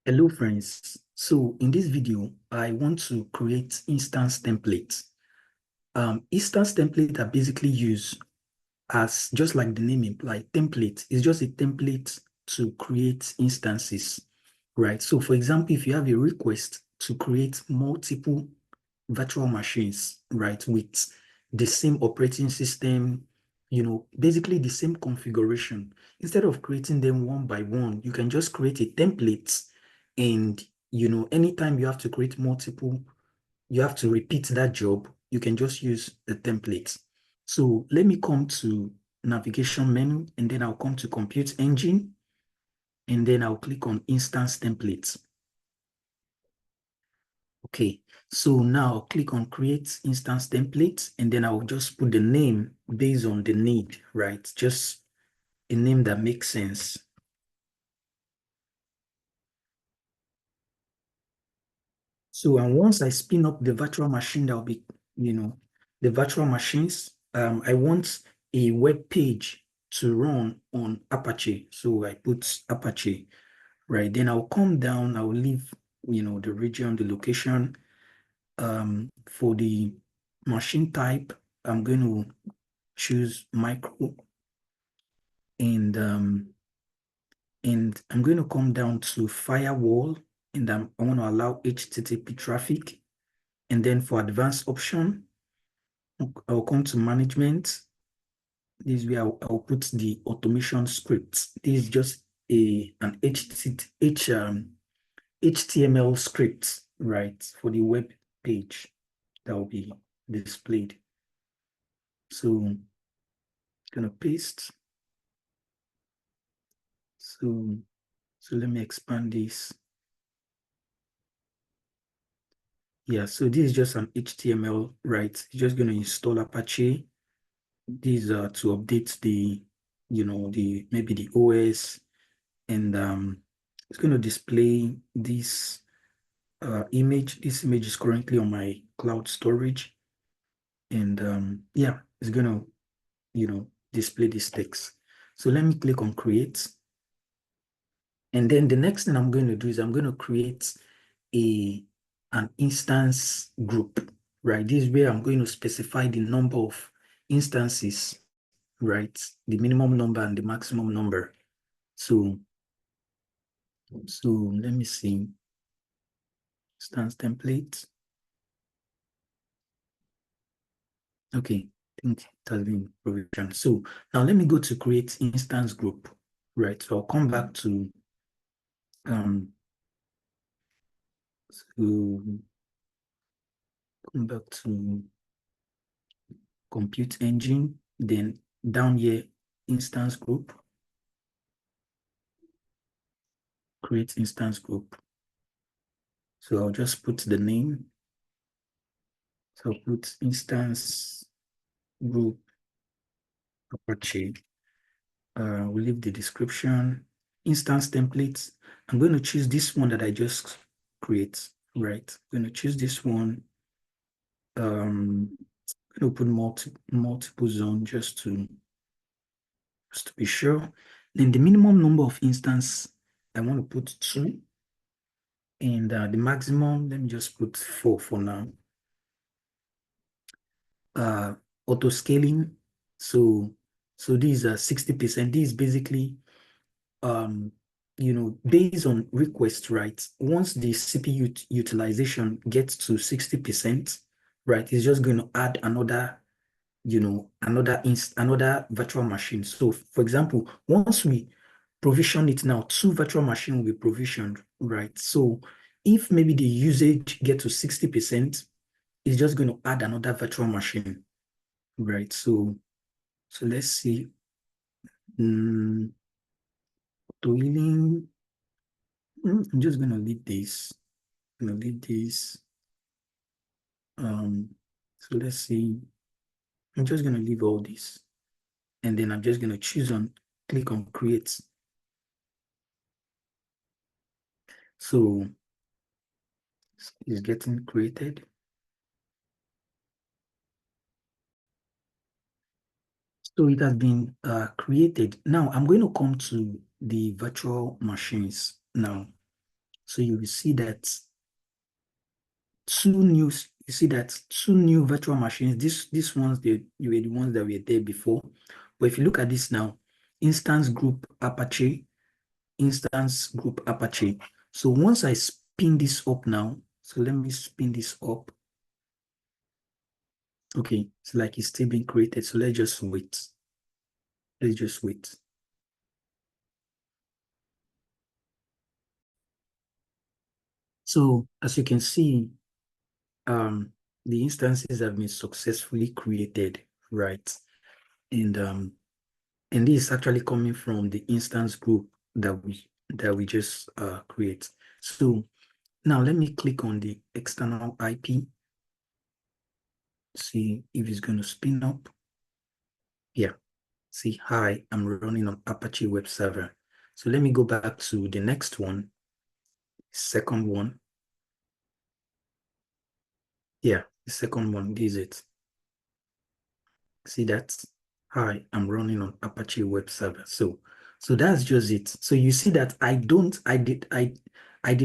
Hello friends. So in this video, I want to create instance templates. Instance templates are basically used as, just like the name implies, template is just a template to create instances, right? So for example, if you have a request to create multiple virtual machines, right, with the same operating system, basically the same configuration, instead of creating them one by one, you can just create a template. And anytime you have to create multiple, you have to repeat that job, you can just use the template. So let me come to navigation menu, and then I'll come to compute engine, and then I'll click on instance templates. Okay, so now I'll click on create instance template, and then I'll just put the name based on the need, right? Just a name that makes sense. So, and once I spin up the virtual machine, that'll be, the virtual machines, I want a web page to run on Apache. So I put Apache, right? Then I'll come down, I'll leave, the region, the location. For the machine type, I'm going to choose micro, and I'm going to come down to firewall, and I want to allow HTTP traffic. And then for advanced option, I'll come to management. This is where I'll put the automation script. This is just an HTML script, right, for the web page that will be displayed. So gonna paste. So let me expand this. Yeah, so this is just an HTML, right? You're just gonna install Apache. These are to update the, maybe the OS, and it's going to display this image. This image is currently on my cloud storage, and yeah, it's going to, display this text. So let me click on create, and then the next thing I'm going to do is I'm going to create an instance group, right? This is where I'm going to specify the number of instances, right? The minimum number and the maximum number. So let me see. Instance template. Okay, I think it has been provisioned. So now let me go to create instance group, right? So I'll come back to come back to compute engine, then down here, instance group, create instance group. So I'll just put the name. So I'll put instance group Apache. We'll leave the description. Instance templates. I'm going to choose this one that I just create, right? I'm going to choose this one. I'm going to put multiple zone just to be sure. Then the minimum number of instance, I want to put 2. And the maximum, let me just put 4 for now. Auto scaling. So these are 60%. This is basically based on request, right? Once the CPU utilization gets to 60%, right, it's just going to add another, another virtual machine. So for example, once we provision it now, 2 virtual machines will be provisioned, right? So if maybe the usage get to 60%, it's just going to add another virtual machine, right? So let's see. Toiling. I'm just going to leave this. I'm going to leave this. So let's see. I'm just going to leave all this. And then I'm just going to click on create. So it's getting created. So it has been created. Now I'm going to come to the virtual machines now. So you will see that two new virtual machines. These ones, they were the ones that were there before. But if you look at this now, instance group Apache, instance group Apache. So once I spin this up now, so let me spin this up. Okay, it's like it's still being created. So let's just wait. Let's just wait. So as you can see, the instances have been successfully created, right? And this is actually coming from the instance group that we just create. So now let me click on the external IP, see if it's going to spin up. Yeah, see, hi, I'm running on Apache web server. So let me go back to the next one, second one. Yeah, the second one, this is it. See that? Hi, I'm running on Apache web server. So that's just it. So you see that I did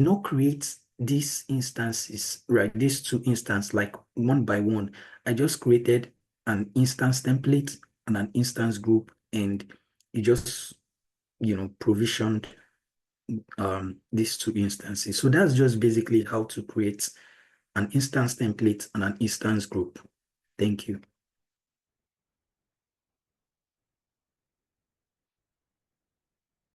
not create these instances, right? These two instances like one by one. I just created an instance template and an instance group, and it just, provisioned these two instances. So that's just basically how to create an instance template and an instance group. Thank you.